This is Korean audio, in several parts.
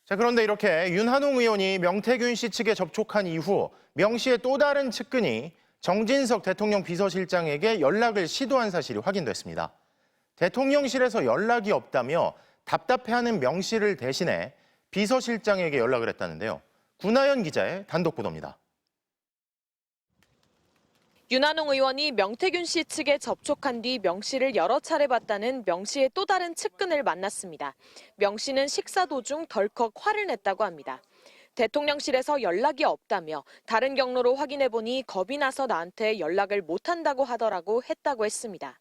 자, 그런데 이렇게 윤한홍 의원이 명태균 씨 측에 접촉한 이후 명 씨의 또 다른 측근이 정진석 대통령 비서실장에게 연락을 시도한 사실이 확인됐습니다. 대통령실에서 연락이 없다며 답답해하는 명 씨를 대신해 비서실장에게 연락을 했다는데요. 구나연 기자의 단독 보도입니다. 윤한홍 의원이 명태균 씨 측에 접촉한 뒤 명 씨를 여러 차례 봤다는 명 씨의 또 다른 측근을 만났습니다. 명 씨는 식사 도중 덜컥 화를 냈다고 합니다. 대통령실에서 연락이 없다며 다른 경로로 확인해보니 겁이 나서 나한테 연락을 못한다고 하더라고 했다고 했습니다.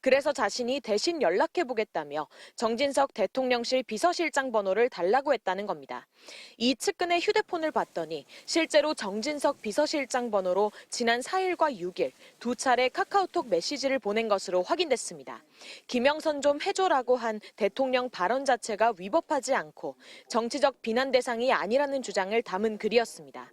그래서 자신이 대신 연락해보겠다며 정진석 대통령실 비서실장 번호를 달라고 했다는 겁니다. 이 측근의 휴대폰을 봤더니 실제로 정진석 비서실장 번호로 지난 4일과 6일 두 차례 카카오톡 메시지를 보낸 것으로 확인됐습니다. 김영선 좀 해줘라고 한 대통령 발언 자체가 위법하지 않고 정치적 비난 대상이 아니라는 주장을 담은 글이었습니다.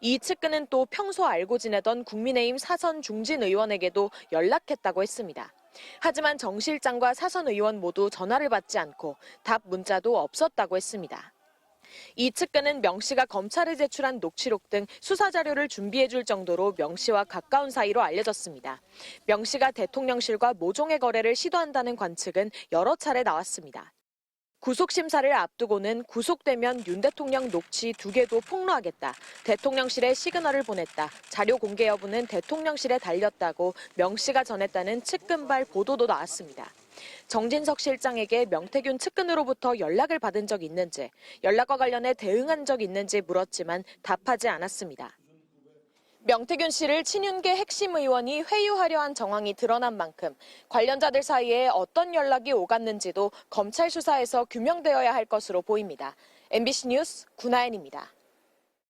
이 측근은 또 평소 알고 지내던 국민의힘 사선 중진 의원에게도 연락했다고 했습니다. 하지만 정 실장과 사선 의원 모두 전화를 받지 않고 답 문자도 없었다고 했습니다. 이 측근은 명 씨가 검찰에 제출한 녹취록 등 수사 자료를 준비해 줄 정도로 명 씨와 가까운 사이로 알려졌습니다. 명 씨가 대통령실과 모종의 거래를 시도한다는 관측은 여러 차례 나왔습니다. 구속심사를 앞두고는 구속되면 윤 대통령 녹취 2개도 폭로하겠다. 대통령실에 시그널을 보냈다. 자료 공개 여부는 대통령실에 달렸다고 명 씨가 전했다는 측근발 보도도 나왔습니다. 정진석 실장에게 명태균 측근으로부터 연락을 받은 적 있는지, 연락과 관련해 대응한 적 있는지 물었지만 답하지 않았습니다. 명태균 씨를 친윤계 핵심 의원이 회유하려 한 정황이 드러난 만큼 관련자들 사이에 어떤 연락이 오갔는지도 검찰 수사에서 규명되어야 할 것으로 보입니다. MBC 뉴스 구나연입니다.